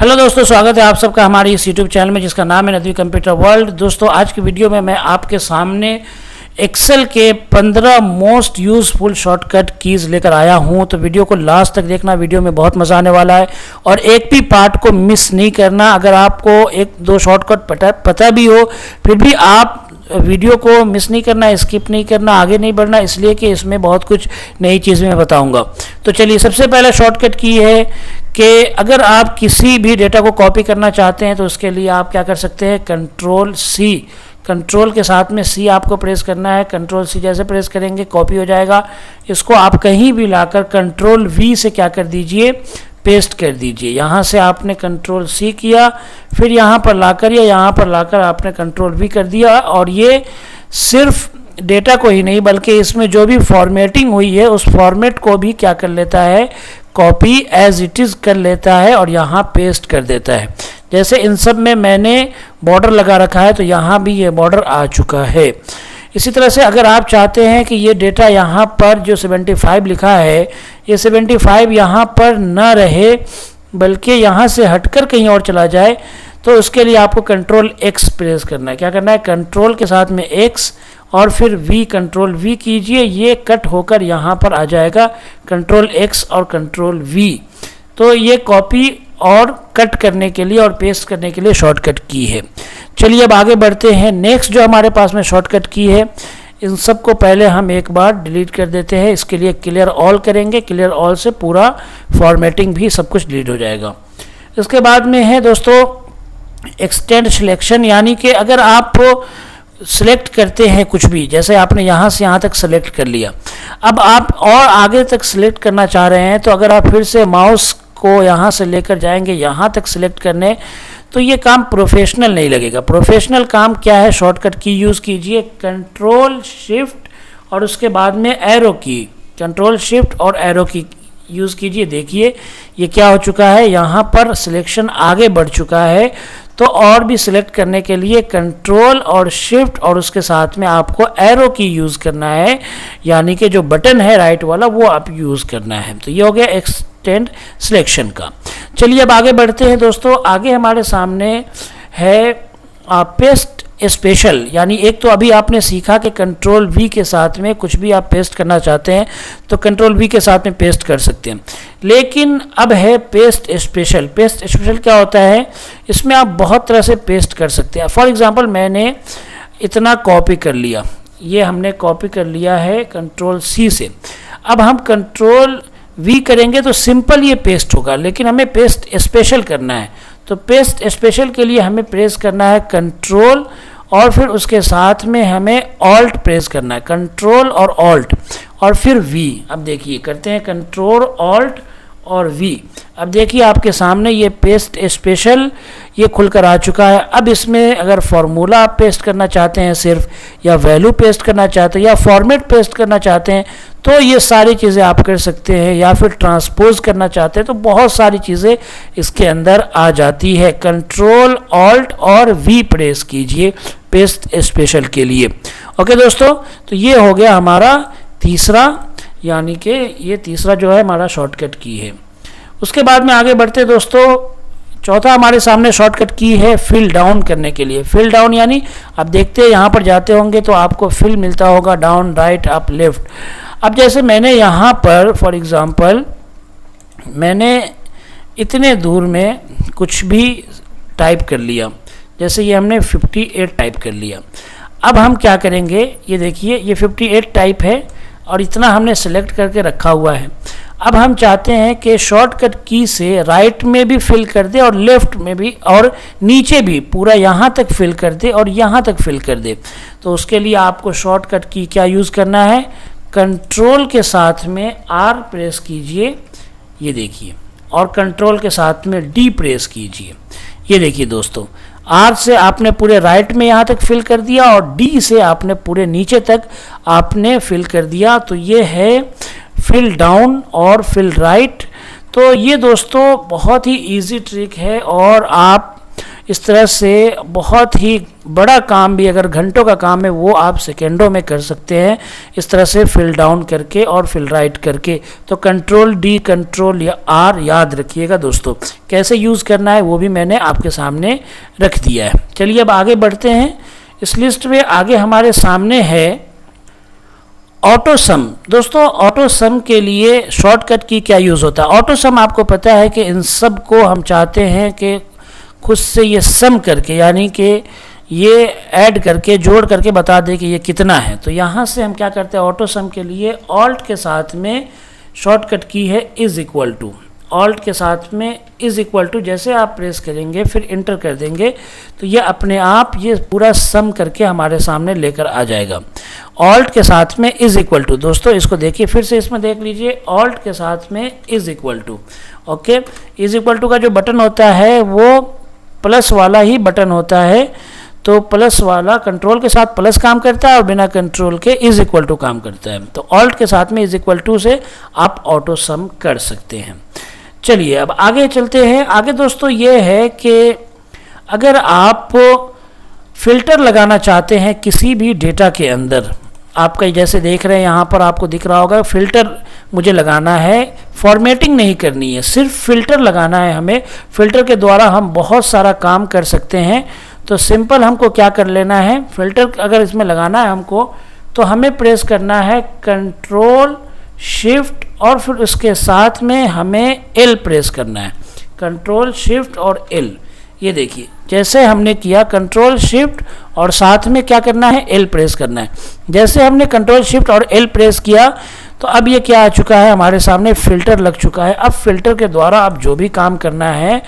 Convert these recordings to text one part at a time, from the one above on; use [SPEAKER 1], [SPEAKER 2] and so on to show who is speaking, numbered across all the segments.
[SPEAKER 1] Hello दोस्तों, स्वागत है आप सबका हमारे इस यूट्यूब चैनल में जिसका नाम है नदवी कंप्यूटर वर्ल्ड। दोस्तों, आज की वीडियो में मैं आपके सामने एक्सेल के 15 मोस्ट यूज़फुल शॉर्टकट कीज़ लेकर आया हूं। तो वीडियो को लास्ट तक देखना, वीडियो में बहुत मज़ा आने वाला है और एक भी पार्ट को मिस नहीं करना। अगर आपको एक दो शॉर्टकट पता भी हो फिर भी आप वीडियो को मिस नहीं करना, स्किप नहीं करना, आगे नहीं बढ़ना, इसलिए कि इसमें बहुत कुछ नई चीज़ें मैं बताऊंगा। तो चलिए, सबसे पहला शॉर्टकट की है कि अगर आप किसी भी डेटा को कॉपी करना चाहते हैं तो उसके लिए आप क्या कर सकते हैं, कंट्रोल सी, कंट्रोल के साथ में सी आपको प्रेस करना है। कंट्रोल सी जैसे प्रेस करेंगे कॉपी हो जाएगा। इसको आप कहीं भी लाकर कंट्रोल वी से क्या कर दीजिए, पेस्ट कर दीजिए। यहाँ से आपने कंट्रोल सी किया, फिर यहाँ पर लाकर या यहाँ पर लाकर आपने कंट्रोल वी कर दिया और ये सिर्फ डेटा को ही नहीं बल्कि इसमें जो भी फॉर्मेटिंग हुई है उस फॉर्मेट को भी क्या कर लेता है, कॉपी एज इट इज़ कर लेता है और यहाँ पेस्ट कर देता है। जैसे इन सब में मैंने बॉर्डर लगा रखा है तो यहाँ भी ये बॉर्डर आ चुका है। इसी तरह से अगर आप चाहते हैं कि ये डेटा यहाँ पर जो 75 लिखा है ये 75 यहाँ पर न रहे बल्कि यहाँ से हटकर कहीं और चला जाए, तो उसके लिए आपको कंट्रोल एक्स प्रेस करना है। क्या करना है, कंट्रोल के साथ में एक्स और फिर वी, कंट्रोल वी कीजिए, ये कट होकर यहाँ पर आ जाएगा। कंट्रोल एक्स और कंट्रोल वी, तो ये कॉपी और कट करने के लिए और पेस्ट करने के लिए शॉर्टकट की है। चलिए अब आगे बढ़ते हैं। नेक्स्ट जो हमारे पास में शॉर्टकट की है, इन सब को पहले हम एक बार डिलीट कर देते हैं। इसके लिए क्लियर ऑल करेंगे, क्लियर ऑल से पूरा फॉर्मेटिंग भी सब कुछ डिलीट हो जाएगा। इसके बाद में है दोस्तों एक्सटेंड सिलेक्शन, यानी कि अगर आप सिलेक्ट करते हैं कुछ भी, जैसे आपने यहाँ से यहाँ तक सिलेक्ट कर लिया, अब आप और आगे तक सिलेक्ट करना चाह रहे हैं, तो अगर आप फिर से माउस को यहाँ से लेकर जाएंगे यहाँ तक सिलेक्ट करने, तो ये काम प्रोफेशनल नहीं लगेगा। प्रोफेशनल काम क्या है, शॉर्टकट की यूज़ कीजिए, कंट्रोल शिफ्ट और उसके बाद में एरो की, कंट्रोल शिफ्ट और एरो की यूज़ कीजिए। देखिए ये क्या हो चुका है, यहाँ पर सिलेक्शन आगे बढ़ चुका है। तो और भी सिलेक्ट करने के लिए कंट्रोल और शिफ्ट और उसके साथ में आपको एरो की यूज़ करना है, यानी कि जो बटन है राइट वाला वो आप यूज़ करना है। तो ये हो गया एक्सटेंड सिलेक्शन का। चलिए अब आगे बढ़ते हैं दोस्तों। आगे हमारे सामने है पेस्ट स्पेशल, यानी एक तो अभी आपने सीखा कि कंट्रोल वी के साथ में कुछ भी आप पेस्ट करना चाहते हैं तो कंट्रोल वी के साथ में पेस्ट कर सकते हैं, लेकिन अब है पेस्ट स्पेशल। पेस्ट स्पेशल क्या होता है, इसमें आप बहुत तरह से पेस्ट कर सकते हैं। फॉर एग्जांपल मैंने इतना कॉपी कर लिया, ये हमने कॉपी कर लिया है कंट्रोल सी से। अब हम कंट्रोल वी करेंगे तो सिंपल ये पेस्ट होगा, लेकिन हमें पेस्ट स्पेशल करना है। तो पेस्ट स्पेशल के लिए हमें प्रेस करना है कंट्रोल और फिर उसके साथ में हमें ऑल्ट प्रेस करना है, कंट्रोल और ऑल्ट और फिर वी। अब देखिए करते हैं कंट्रोल ऑल्ट और वी। अब देखिए आपके सामने ये पेस्ट स्पेशल ये खुलकर आ चुका है। अब इसमें अगर फॉर्मूला आप पेस्ट करना चाहते हैं सिर्फ, या वैल्यू पेस्ट करना चाहते हैं, या फॉर्मेट पेस्ट करना चाहते हैं, तो ये सारी चीज़ें आप कर सकते हैं, या फिर ट्रांसपोज करना चाहते हैं तो बहुत सारी चीज़ें इसके अंदर आ जाती है। कंट्रोल ऑल्ट और वी प्रेस कीजिए पेस्ट स्पेशल के लिए। ओके दोस्तों, तो ये हो गया हमारा तीसरा, यानी कि ये तीसरा जो है हमारा शॉर्टकट की है। उसके बाद में आगे बढ़ते दोस्तों, चौथा हमारे सामने शॉर्टकट की है फिल डाउन करने के लिए। फिल डाउन यानी अब देखते हैं यहाँ पर जाते होंगे तो आपको फिल मिलता होगा डाउन, राइट, अप, लेफ्ट। अब जैसे मैंने यहाँ पर फॉर एग्जांपल मैंने इतने दूर में कुछ भी टाइप कर लिया, जैसे ये हमने 58 टाइप कर लिया। अब हम क्या करेंगे, ये देखिए ये 58 टाइप है और इतना हमने सेलेक्ट करके रखा हुआ है। अब हम चाहते हैं कि शॉर्टकट की से राइट में भी फिल कर दे और लेफ्ट में भी और नीचे भी पूरा यहाँ तक फिल कर दे और यहाँ तक फिल कर दे। तो उसके लिए आपको शॉर्टकट की क्या यूज़ करना है, कंट्रोल के साथ में आर प्रेस कीजिए, ये देखिए, और कंट्रोल के साथ में डी प्रेस कीजिए। ये देखिए दोस्तों, आर से आपने पूरे राइट में यहाँ तक फिल कर दिया और डी से आपने पूरे नीचे तक आपने फिल कर दिया। तो ये है फिल डाउन और फिल राइट। तो ये दोस्तों बहुत ही इजी ट्रिक है और आप इस तरह से बहुत ही बड़ा काम भी अगर घंटों का काम है वो आप सेकेंडों में कर सकते हैं, इस तरह से फिल डाउन करके और फिल राइट करके। तो कंट्रोल डी कंट्रोल या आर याद रखिएगा दोस्तों, कैसे यूज़ करना है वो भी मैंने आपके सामने रख दिया है। चलिए अब आगे बढ़ते हैं। इस लिस्ट में आगे हमारे सामने है ऑटो सम। दोस्तों ऑटो सम के लिए शॉर्टकट की क्या यूज़ होता है? ऑटो सम आपको पता है कि इन सब को हम चाहते हैं कि खुद से ये सम करके, यानी कि ये ऐड करके जोड़ करके बता दे कि ये कितना है। तो यहाँ से हम क्या करते हैं, ऑटो सम के लिए ऑल्ट के साथ में शॉर्टकट की है इज़ इक्वल टू। ऑल्ट के साथ में इज़ इक्वल टू जैसे आप प्रेस करेंगे फिर इंटर कर देंगे तो ये अपने आप ये पूरा सम करके हमारे सामने लेकर आ जाएगा। ऑल्ट के साथ में इज़ इक्वल टू, दोस्तों इसको देखिए फिर से, इसमें देख लीजिए ऑल्ट के साथ में is equal to. Okay, is equal to का जो बटन होता है वो प्लस वाला ही बटन होता है, तो प्लस वाला कंट्रोल के साथ प्लस काम करता है और बिना कंट्रोल के इज़ इक्वल टू काम करता है। तो ऑल्ट के साथ में इज़ इक्वल टू से आप ऑटो सम कर सकते हैं। चलिए अब आगे चलते हैं। आगे दोस्तों ये है कि अगर आप फिल्टर लगाना चाहते हैं किसी भी डेटा के अंदर, आपका जैसे देख रहे हैं यहाँ पर आपको दिख रहा होगा फिल्टर मुझे लगाना है, फॉर्मेटिंग नहीं करनी है, सिर्फ फिल्टर लगाना है हमें। फिल्टर के द्वारा हम बहुत सारा काम कर सकते हैं। तो सिंपल हमको क्या कर लेना है, फिल्टर अगर इसमें लगाना है हमको तो हमें प्रेस करना है कंट्रोल शिफ्ट और फिर उसके साथ में हमें एल प्रेस करना है, कंट्रोल शिफ्ट और एल। ये देखिए जैसे हमने किया कंट्रोल शिफ्ट और साथ में क्या करना है, एल प्रेस करना है। जैसे हमने कंट्रोल शिफ्ट और एल प्रेस किया तो अब ये क्या आ चुका है, हमारे सामने फिल्टर लग चुका है। अब फिल्टर के द्वारा आप जो भी काम करना है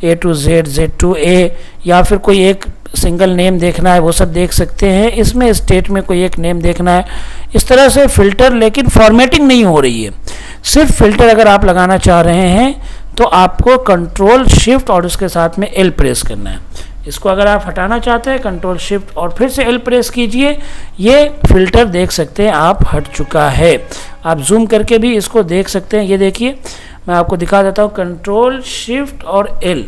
[SPEAKER 1] ए टू जेड, जेड टू ए, या फिर कोई एक सिंगल नेम देखना है वो सब देख सकते हैं। इसमें स्टेट में कोई एक नेम देखना है, इस तरह से फिल्टर, लेकिन फॉर्मेटिंग नहीं हो रही है। सिर्फ फिल्टर अगर आप लगाना चाह रहे हैं तो आपको कंट्रोल शिफ्ट और उसके साथ में एल प्रेस करना है। इसको अगर आप हटाना चाहते हैं कंट्रोल शिफ्ट और फिर से एल प्रेस कीजिए, ये फिल्टर देख सकते हैं आप हट चुका है। आप जूम करके भी इसको देख सकते हैं। ये देखिए मैं आपको दिखा देता हूँ, कंट्रोल शिफ्ट और एल,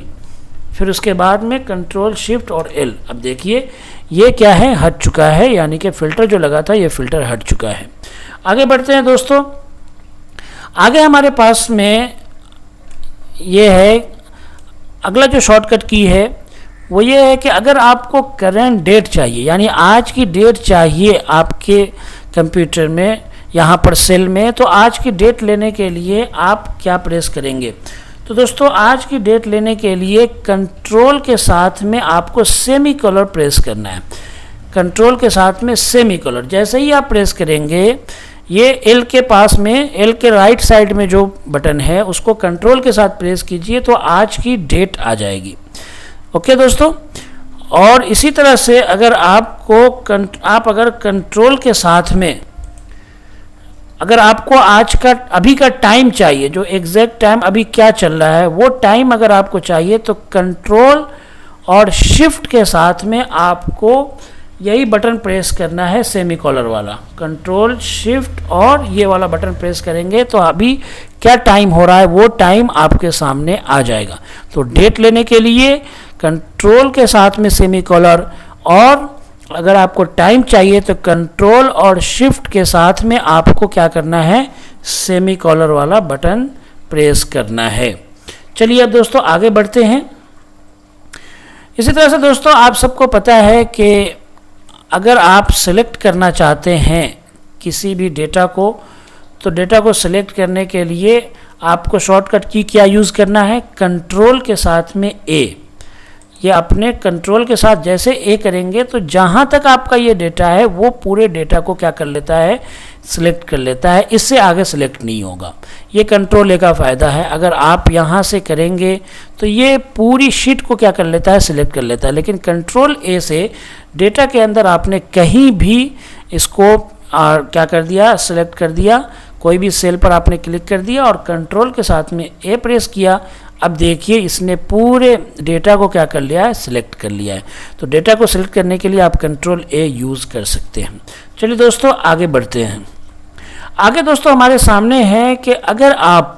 [SPEAKER 1] फिर उसके बाद में कंट्रोल शिफ्ट और एल। अब देखिए ये क्या है, हट चुका है, यानी कि फ़िल्टर जो लगा था ये फ़िल्टर हट चुका है। आगे बढ़ते हैं दोस्तों। आगे हमारे पास में ये है अगला जो शॉर्टकट की है वो ये है कि अगर आपको करंट डेट चाहिए, यानी आज की डेट चाहिए आपके कंप्यूटर में, यहाँ पर सेल में, तो आज की डेट लेने के लिए आप क्या प्रेस करेंगे? तो दोस्तों आज की डेट लेने के लिए कंट्रोल के साथ में आपको सेमी कॉलर प्रेस करना है। कंट्रोल के साथ में सेमी कॉलर जैसे ही आप प्रेस करेंगे, ये एल के पास में, एल के राइट साइड में जो बटन है उसको कंट्रोल के साथ प्रेस कीजिए तो आज की डेट आ जाएगी। ओके दोस्तों, और इसी तरह से अगर आप अगर कंट्रोल के साथ में, अगर आपको आज का अभी का टाइम चाहिए, जो एग्जैक्ट टाइम अभी क्या चल रहा है वो टाइम अगर आपको चाहिए, तो कंट्रोल और शिफ्ट के साथ में आपको यही बटन प्रेस करना है, सेमी कॉलर वाला। कंट्रोल शिफ्ट और ये वाला बटन प्रेस करेंगे तो अभी क्या टाइम हो रहा है वो टाइम आपके सामने आ जाएगा। तो डेट लेने के लिए कंट्रोल के साथ में सेमी कॉलर, और अगर आपको टाइम चाहिए तो कंट्रोल और शिफ्ट के साथ में आपको क्या करना है, सेमी कॉलर वाला बटन प्रेस करना है। चलिए अब दोस्तों आगे बढ़ते हैं। इसी तरह से दोस्तों आप सबको पता है कि अगर आप सेलेक्ट करना चाहते हैं किसी भी डेटा को, तो डेटा को सेलेक्ट करने के लिए आपको शॉर्टकट की क्या यूज़ करना है, कंट्रोल के साथ में ए। ये अपने कंट्रोल के साथ जैसे ए करेंगे तो जहाँ तक आपका ये डेटा है वो पूरे डेटा को क्या कर लेता है, सिलेक्ट कर लेता है, इससे आगे सिलेक्ट नहीं होगा। ये कंट्रोल ए का फ़ायदा है। अगर आप यहाँ से करेंगे तो ये पूरी शीट को क्या कर लेता है, सिलेक्ट कर लेता है। लेकिन कंट्रोल ए से डेटा के अंदर आपने कहीं भी इसको क्या कर दिया, सिलेक्ट कर दिया, कोई भी सेल पर आपने क्लिक कर दिया और कंट्रोल के साथ में ए प्रेस किया। अब देखिए इसने पूरे डेटा को क्या कर लिया है, सिलेक्ट कर लिया है। तो डेटा को सिलेक्ट करने के लिए आप कंट्रोल ए यूज़ कर सकते हैं। चलिए दोस्तों आगे बढ़ते हैं। आगे दोस्तों हमारे सामने है कि अगर आप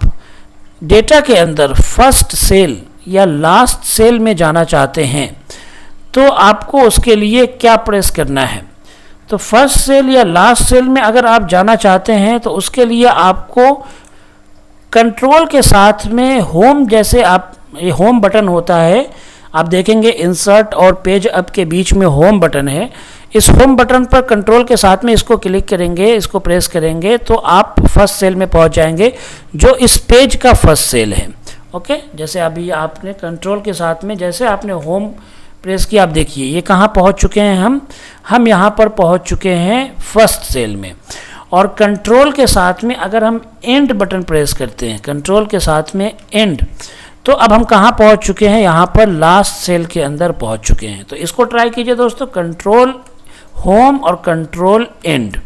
[SPEAKER 1] डेटा के अंदर फर्स्ट सेल या लास्ट सेल में जाना चाहते हैं तो आपको उसके लिए क्या प्रेस करना है। तो फर्स्ट सेल या लास्ट सेल में अगर आप जाना चाहते हैं तो उसके लिए आपको कंट्रोल के साथ में होम, जैसे आप ये होम बटन होता है, आप देखेंगे इंसर्ट और पेज अप के बीच में होम बटन है। इस होम बटन पर कंट्रोल के साथ में इसको क्लिक करेंगे, इसको प्रेस करेंगे तो आप फर्स्ट सेल में पहुंच जाएंगे जो इस पेज का फर्स्ट सेल है। ओके, जैसे अभी आपने कंट्रोल के साथ में जैसे आपने होम प्रेस किया, आप देखिए ये कहाँ पहुंच चुके हैं हम यहाँ पर पहुंच चुके हैं फर्स्ट सेल में। और कंट्रोल के साथ में अगर हम एंड बटन प्रेस करते हैं, कंट्रोल के साथ में एंड, तो अब हम कहाँ पहुंच चुके हैं, यहाँ पर लास्ट सेल के अंदर पहुंच चुके हैं। तो इसको ट्राई कीजिए दोस्तों, कंट्रोल होम और कंट्रोल एंड,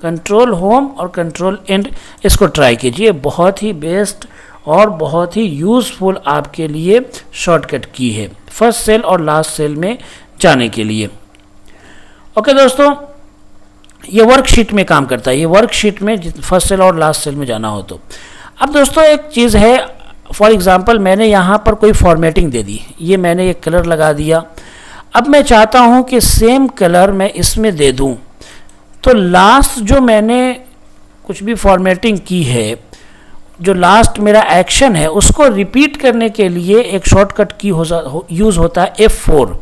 [SPEAKER 1] कंट्रोल होम और कंट्रोल एंड, इसको ट्राई कीजिए। बहुत ही बेस्ट और बहुत ही यूज़फुल आपके लिए शॉर्टकट की है फर्स्ट सेल और लास्ट सेल में जाने के लिए। ओके दोस्तों, ये वर्कशीट में काम करता है, ये वर्कशीट में फर्स्ट सेल और लास्ट सेल में जाना हो तो। अब दोस्तों एक चीज़ है, फॉर एग्जांपल मैंने यहाँ पर कोई फॉर्मेटिंग दे दी, ये मैंने एक कलर लगा दिया। अब मैं चाहता हूँ कि सेम कलर मैं इसमें दे दूँ, तो लास्ट जो मैंने कुछ भी फॉर्मेटिंग की है, जो लास्ट मेरा एक्शन है, उसको रिपीट करने के लिए एक शॉर्टकट की यूज़ होता है F4।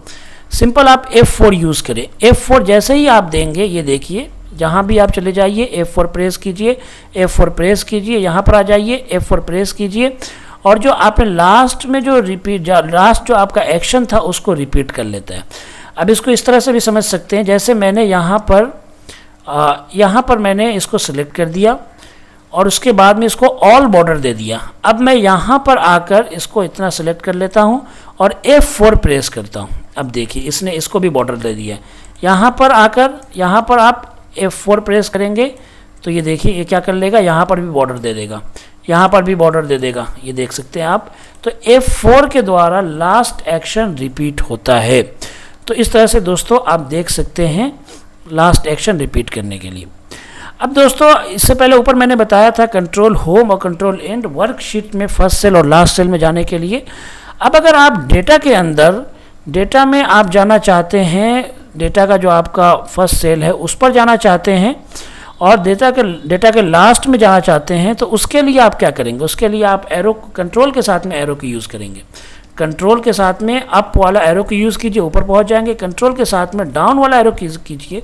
[SPEAKER 1] सिंपल आप F4 यूज़ करें। F4 जैसे ही आप देंगे, ये देखिए जहाँ भी आप चले जाइए F4 प्रेस कीजिए, F4 प्रेस कीजिए, यहाँ पर आ जाइए F4 प्रेस कीजिए, और जो आपने लास्ट में जो लास्ट जो आपका एक्शन था उसको रिपीट कर लेता है। अब इसको इस तरह से भी समझ सकते हैं, जैसे मैंने यहाँ पर मैंने इसको सिलेक्ट कर दिया और उसके बाद में इसको ऑल बॉर्डर दे दिया। अब मैं यहाँ पर आकर इसको इतना सेलेक्ट कर लेता हूँ और F4 प्रेस करता हूँ। अब देखिए इसने इसको भी बॉर्डर दे दिया। यहाँ पर आकर यहाँ पर आप F4 प्रेस करेंगे तो ये देखिए ये क्या कर लेगा, यहाँ पर भी बॉर्डर दे देगा, यहाँ पर भी बॉर्डर दे देगा, ये देख सकते हैं आप। तो F4 के द्वारा लास्ट एक्शन रिपीट होता है। तो इस तरह से दोस्तों आप देख सकते हैं लास्ट एक्शन रिपीट करने के लिए। अब दोस्तों इससे पहले ऊपर मैंने बताया था कंट्रोल होम और कंट्रोल एंड वर्कशीट में फर्स्ट सेल और लास्ट सेल में जाने के लिए। अब अगर आप डेटा के अंदर, डेटा में आप जाना चाहते हैं, डेटा का जो आपका फर्स्ट सेल है उस पर जाना चाहते हैं और डेटा के लास्ट में जाना चाहते हैं, तो उसके लिए आप क्या करेंगे, उसके लिए आप एरो, कंट्रोल के साथ में एरो की यूज़ करेंगे। कंट्रोल के साथ में अप वाला एरो की यूज़ कीजिए, ऊपर पहुंच जाएंगे। कंट्रोल के साथ में डाउन वाला एरो कीजिए,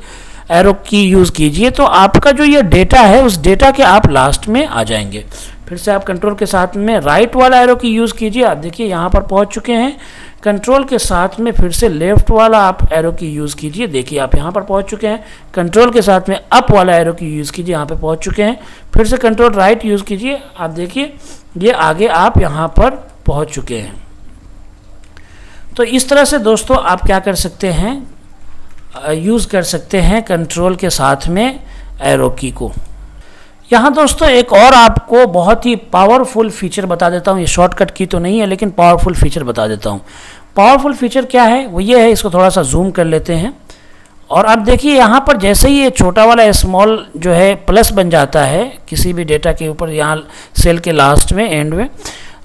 [SPEAKER 1] एरो की यूज़ कीजिए, तो आपका जो ये डेटा है उस डेटा के आप लास्ट में आ जाएंगे। फिर से आप कंट्रोल के साथ में राइट वाला एरो की यूज़ कीजिए, आप देखिए यहाँ पर पहुँच चुके हैं। कंट्रोल के साथ में फिर से लेफ्ट वाला आप एरो की यूज़ कीजिए, देखिए आप यहाँ पर पहुँच चुके हैं। कंट्रोल के साथ में अप वाला एरो की यूज़ कीजिए, यहाँ पे पहुँच चुके हैं। फिर से कंट्रोल राइट यूज़ कीजिए, आप देखिए ये आगे आप यहाँ पर पहुँच चुके हैं। तो इस तरह से दोस्तों आप क्या कर सकते हैं, यूज़ कर सकते हैं कंट्रोल के साथ में एरो की को। यहाँ दोस्तों एक और आपको बहुत ही पावरफुल फीचर बता देता हूँ, ये शॉर्टकट की तो नहीं है लेकिन पावरफुल फीचर बता देता हूँ। पावरफुल फीचर क्या है, वो ये है, इसको थोड़ा सा जूम कर लेते हैं और आप देखिए यहाँ पर जैसे ही ये छोटा वाला स्मॉल जो है प्लस बन जाता है किसी भी डेटा के ऊपर, यहाँ सेल के लास्ट में एंड में,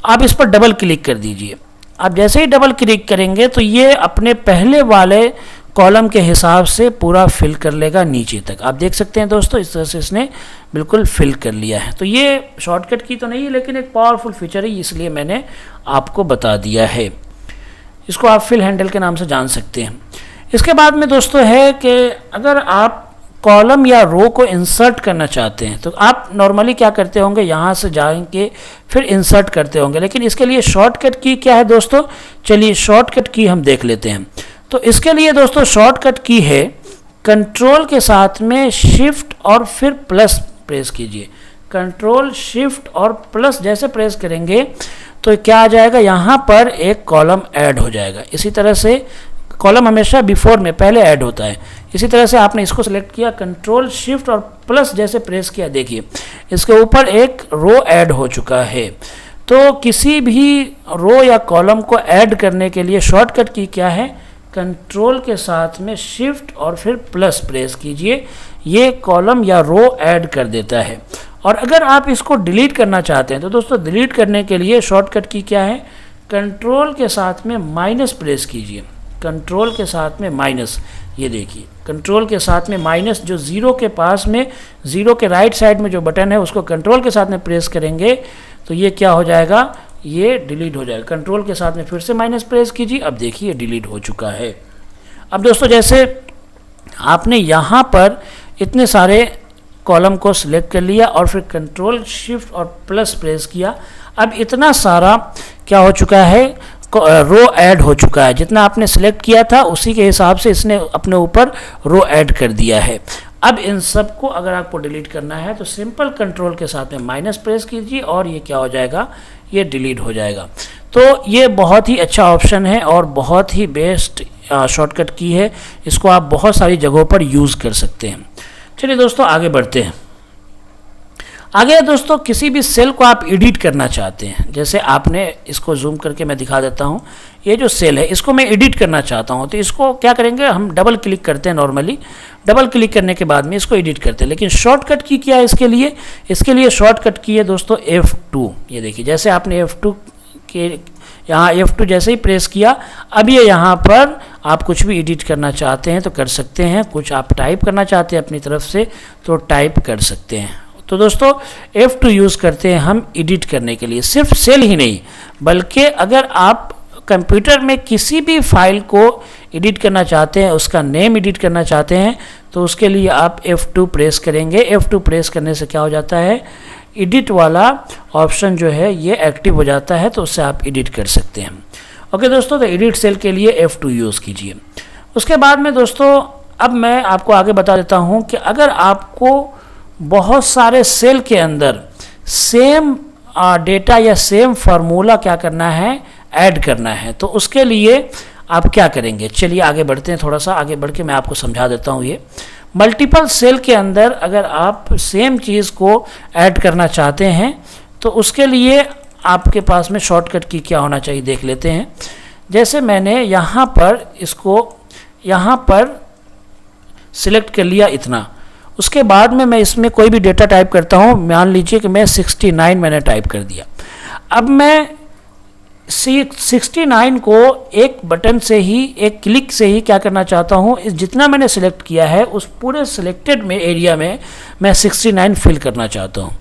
[SPEAKER 1] आप इस पर डबल क्लिक कर दीजिए। आप जैसे ही डबल क्लिक करेंगे तो ये अपने पहले वाले कॉलम के हिसाब से पूरा फिल कर लेगा नीचे तक। आप देख सकते हैं दोस्तों इस तरह से इसने बिल्कुल फिल कर लिया है। तो ये शॉर्टकट की तो नहीं है लेकिन एक पावरफुल फीचर है, इसलिए मैंने आपको बता दिया है। इसको आप फिल हैंडल के नाम से जान सकते हैं। इसके बाद में दोस्तों है कि अगर आप कॉलम या रो को इंसर्ट करना चाहते हैं तो आप नॉर्मली क्या करते होंगे, यहाँ से जाएंगे फिर इंसर्ट करते होंगे, लेकिन इसके लिए शॉर्टकट की क्या है दोस्तों, चलिए शॉर्टकट की हम देख लेते हैं। तो इसके लिए दोस्तों शॉर्टकट की है कंट्रोल के साथ में शिफ्ट और फिर प्लस प्रेस कीजिए। कंट्रोल शिफ्ट और प्लस जैसे प्रेस करेंगे तो क्या आ जाएगा, यहाँ पर एक कॉलम ऐड हो जाएगा। इसी तरह से कॉलम हमेशा बिफोर में पहले ऐड होता है। इसी तरह से आपने इसको सेलेक्ट किया, कंट्रोल शिफ्ट और प्लस जैसे प्रेस किया, देखिए इसके ऊपर एक रो ऐड हो चुका है। तो किसी भी रो या कॉलम को ऐड करने के लिए शॉर्टकट की क्या है, कंट्रोल के साथ में शिफ्ट और फिर प्लस प्रेस कीजिए, ये कॉलम या रो ऐड कर देता है। और अगर आप इसको डिलीट करना चाहते हैं तो दोस्तों डिलीट करने के लिए शॉर्टकट की क्या है, कंट्रोल के साथ में माइनस प्रेस कीजिए, कंट्रोल के साथ में माइनस, ये देखिए कंट्रोल के साथ में माइनस, जो ज़ीरो के पास में, ज़ीरो के राइट साइड में जो बटन है उसको कंट्रोल के साथ में प्रेस करेंगे तो ये क्या हो जाएगा, ये डिलीट हो जाएगा। कंट्रोल के साथ में फिर से माइनस प्रेस कीजिए, अब देखिए डिलीट हो चुका है। अब दोस्तों जैसे आपने यहाँ पर इतने सारे कॉलम को सिलेक्ट कर लिया और फिर कंट्रोल शिफ्ट और प्लस प्रेस किया, अब इतना सारा क्या हो चुका है, रो ऐड हो चुका है। जितना आपने सिलेक्ट किया था उसी के हिसाब से इसने अपने ऊपर रो ऐड कर दिया है। अब इन सब को अगर आपको डिलीट करना है तो सिंपल कंट्रोल के साथ में माइनस प्रेस कीजिए और ये क्या हो जाएगा, ये डिलीट हो जाएगा। तो ये बहुत ही अच्छा ऑप्शन है और बहुत ही बेस्ट शॉर्टकट की है, इसको आप बहुत सारी जगहों पर यूज़ कर सकते हैं। चलिए दोस्तों आगे बढ़ते हैं। आगे दोस्तों किसी भी सेल को आप एडिट करना चाहते हैं, जैसे आपने इसको जूम करके मैं दिखा देता हूँ, ये जो सेल है इसको मैं एडिट करना चाहता हूँ, तो इसको क्या करेंगे, हम डबल क्लिक करते हैं। नॉर्मली डबल क्लिक करने के बाद में इसको एडिट करते हैं, लेकिन शॉर्टकट की क्या है इसके लिए, इसके लिए शॉर्टकट की है दोस्तों F2। ये देखिए जैसे आपने F2 के यहाँ F2 जैसे ही प्रेस किया, अब ये यहाँ पर आप कुछ भी एडिट करना चाहते हैं तो कर सकते हैं, कुछ आप टाइप करना चाहते हैं अपनी तरफ से तो टाइप कर सकते हैं। तो दोस्तों F2 यूज़ करते हैं हम एडिट करने के लिए, सिर्फ सेल ही नहीं बल्कि अगर आप कंप्यूटर में किसी भी फाइल को एडिट करना चाहते हैं, उसका नेम एडिट करना चाहते हैं तो उसके लिए आप F2 प्रेस करेंगे। F2 प्रेस करने से क्या हो जाता है, एडिट वाला ऑप्शन जो है ये एक्टिव हो जाता है, तो उससे आप एडिट कर सकते हैं। ओके दोस्तों, तो एडिट सेल के लिए F2 यूज़ कीजिए। उसके बाद में दोस्तों अब मैं आपको आगे बता देता हूँ कि अगर आपको बहुत सारे सेल के अंदर सेम डेटा या सेम फार्मूला क्या करना है, ऐड करना है, तो उसके लिए आप क्या करेंगे। चलिए आगे बढ़ते हैं, थोड़ा सा आगे बढ़ के मैं आपको समझा देता हूँ। ये मल्टीपल सेल के अंदर अगर आप सेम चीज़ को ऐड करना चाहते हैं तो उसके लिए आपके पास में शॉर्टकट की क्या होना चाहिए देख लेते हैं। जैसे मैंने यहाँ पर इसको यहाँ पर सिलेक्ट कर लिया इतना, उसके बाद में मैं इसमें कोई भी डेटा टाइप करता हूँ, मान लीजिए कि मैं 69 मैंने टाइप कर दिया। अब मैं 69 को एक बटन से ही, एक क्लिक से ही क्या करना चाहता हूँ, इस जितना मैंने सिलेक्ट किया है उस पूरे सिलेक्टेड में एरिया में मैं 69 फिल करना चाहता हूँ।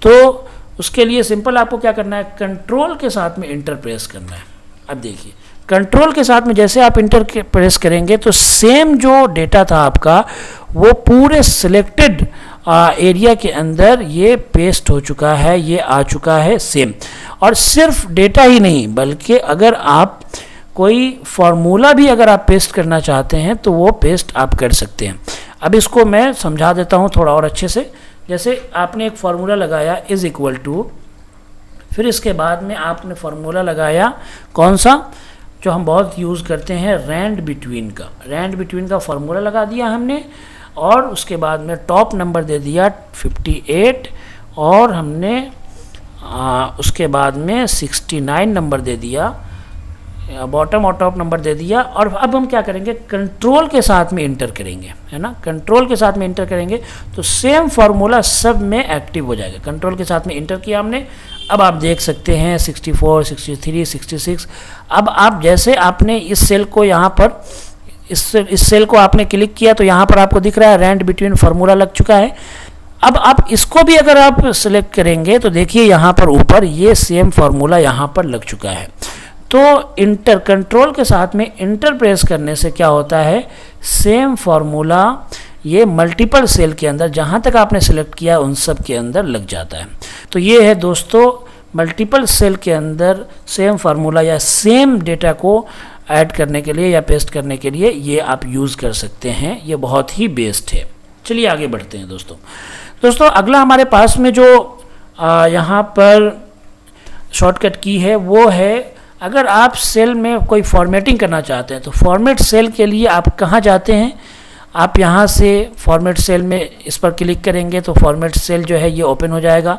[SPEAKER 1] तो उसके लिए सिंपल आपको क्या करना है, कंट्रोल के साथ में इंटर प्रेस करना है। अब देखिए कंट्रोल के साथ में जैसे आप इंटर प्रेस करेंगे तो सेम जो डेटा था आपका वो पूरे सिलेक्टेड एरिया के अंदर ये पेस्ट हो चुका है, ये आ चुका है सेम। और सिर्फ डेटा ही नहीं बल्कि अगर आप कोई फार्मूला भी अगर आप पेस्ट करना चाहते हैं तो वो पेस्ट आप कर सकते हैं। अब इसको मैं समझा देता हूँ थोड़ा और अच्छे से। जैसे आपने एक फार्मूला लगाया इज़ इक्वल टू, फिर इसके बाद में आपने फार्मूला लगाया कौन सा, जो हम बहुत यूज़ करते हैं, रैंड बिटवीन का। रैंड बिटवीन का फार्मूला लगा दिया हमने और उसके बाद में टॉप नंबर दे दिया 58 और हमने उसके बाद में 69 नंबर दे दिया, बॉटम और टॉप नंबर दे दिया। और अब हम क्या करेंगे, कंट्रोल के साथ में इंटर करेंगे, है ना, कंट्रोल के साथ में इंटर करेंगे तो सेम फार्मूला सब में एक्टिव हो जाएगा। कंट्रोल के साथ में इंटर किया हमने, अब आप देख सकते हैं 64, 63, 66। अब आप जैसे आपने इस सेल को यहाँ पर इस सेल को आपने क्लिक किया तो यहाँ पर आपको दिख रहा है रैंड बिटवीन फार्मूला लग चुका है। अब आप इसको भी अगर आप सिलेक्ट करेंगे तो देखिए यहाँ पर ऊपर ये सेम फार्मूला यहाँ पर लग चुका है। तो इंटर कंट्रोल के साथ में इंटर प्रेस करने से क्या होता है, सेम फार्मूला ये मल्टीपल सेल के अंदर जहाँ तक आपने सिलेक्ट किया उन सब के अंदर लग जाता है। तो ये है दोस्तों मल्टीपल सेल के अंदर सेम फार्मूला या सेम डेटा को ऐड करने के लिए या पेस्ट करने के लिए ये आप यूज़ कर सकते हैं, ये बहुत ही बेस्ट है। चलिए आगे बढ़ते हैं दोस्तों अगला हमारे पास में जो यहाँ पर शॉर्टकट की है वो है, अगर आप सेल में कोई फॉर्मेटिंग करना चाहते हैं तो फॉर्मेट सेल के लिए आप कहाँ जाते हैं, आप यहाँ से फॉर्मेट सेल में इस पर क्लिक करेंगे तो फॉर्मेट सेल जो है ये ओपन हो जाएगा,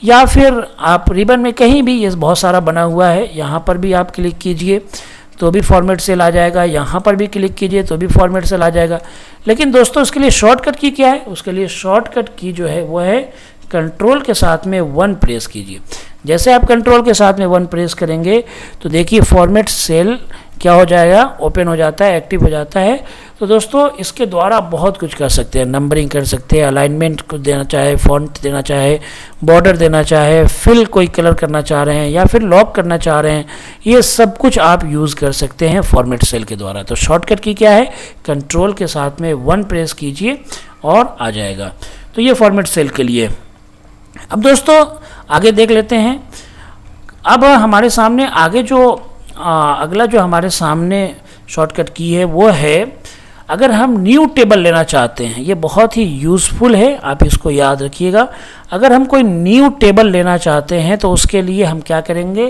[SPEAKER 1] या फिर आप रिबन में कहीं भी, ये बहुत सारा बना हुआ है, यहाँ पर भी आप क्लिक कीजिए तो भी फॉर्मेट सेल आ जाएगा, यहाँ पर भी क्लिक कीजिए तो भी फॉर्मेट सेल आ जाएगा। लेकिन दोस्तों उसके लिए शॉर्टकट की क्या है, उसके लिए शॉर्टकट की जो है वो है कंट्रोल के साथ में 1 प्रेस कीजिए। जैसे आप कंट्रोल के साथ में 1 प्रेस करेंगे तो देखिए फॉर्मेट सेल क्या हो जाएगा, ओपन हो जाता है, एक्टिव हो जाता है। तो दोस्तों इसके द्वारा बहुत कुछ कर सकते हैं, नंबरिंग कर सकते हैं, अलाइनमेंट को देना चाहे, फॉन्ट देना चाहे, बॉर्डर देना चाहे, फिल कोई कलर करना चाह रहे हैं या फिर लॉक करना चाह रहे हैं, ये सब कुछ आप यूज़ कर सकते हैं फॉर्मेट सेल के द्वारा। तो शॉर्टकट की क्या है, कंट्रोल के साथ में 1 प्रेस कीजिए और आ जाएगा। तो ये फॉर्मेट सेल के लिए। अब दोस्तों आगे देख लेते हैं। अब हमारे सामने आगे जो अगला जो हमारे सामने शॉर्टकट की है वो है, अगर हम न्यू टेबल लेना चाहते हैं, ये बहुत ही यूज़फुल है, आप इसको याद रखिएगा। अगर हम कोई न्यू टेबल लेना चाहते हैं तो उसके लिए हम क्या करेंगे,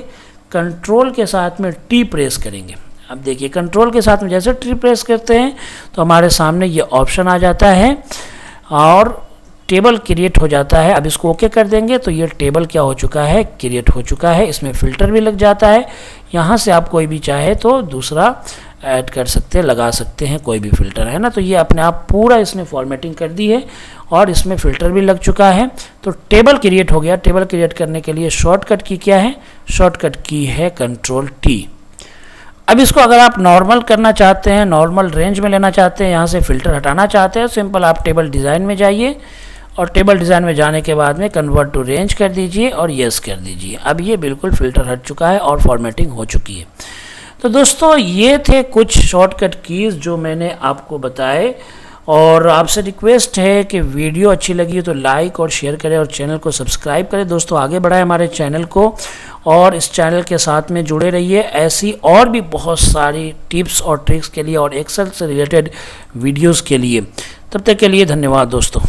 [SPEAKER 1] कंट्रोल के साथ में टी प्रेस करेंगे। अब देखिए कंट्रोल के साथ में जैसे टी प्रेस करते हैं तो हमारे सामने ये ऑप्शन आ जाता है और टेबल क्रिएट हो जाता है। अब इसको ओके कर देंगे तो ये टेबल क्या हो चुका है, क्रिएट हो चुका है। इसमें फ़िल्टर भी लग जाता है, यहाँ से आप कोई भी चाहे तो दूसरा ऐड कर सकते हैं, लगा सकते हैं, कोई भी फ़िल्टर है ना। तो ये अपने आप पूरा इसने फॉर्मेटिंग कर दी है और इसमें फ़िल्टर भी लग चुका है। तो टेबल क्रिएट हो गया। टेबल क्रिएट करने के लिए शॉर्टकट की क्या है, शॉर्टकट की है कंट्रोल टी। अब इसको अगर आप नॉर्मल करना चाहते हैं, नॉर्मल रेंज में लेना चाहते हैं, यहाँ से फ़िल्टर हटाना चाहते हैं, सिंपल आप टेबल डिज़ाइन में जाइए और टेबल डिज़ाइन में जाने के बाद में कन्वर्ट टू रेंज कर दीजिए और येस कर दीजिए। अब ये बिल्कुल फ़िल्टर हट चुका है और फॉर्मेटिंग हो चुकी है। तो दोस्तों ये थे कुछ शॉर्टकट कीज़ जो मैंने आपको बताए, और आपसे रिक्वेस्ट है कि वीडियो अच्छी लगी हो तो लाइक और शेयर करें और चैनल को सब्सक्राइब करें। दोस्तों आगे बढ़ाएं हमारे चैनल को और इस चैनल के साथ में जुड़े रहिए। ऐसी और भी बहुत सारी टिप्स और ट्रिक्स के लिए और एक्सेल से रिलेटेड वीडियोस के लिए। तब तक के लिए धन्यवाद दोस्तों।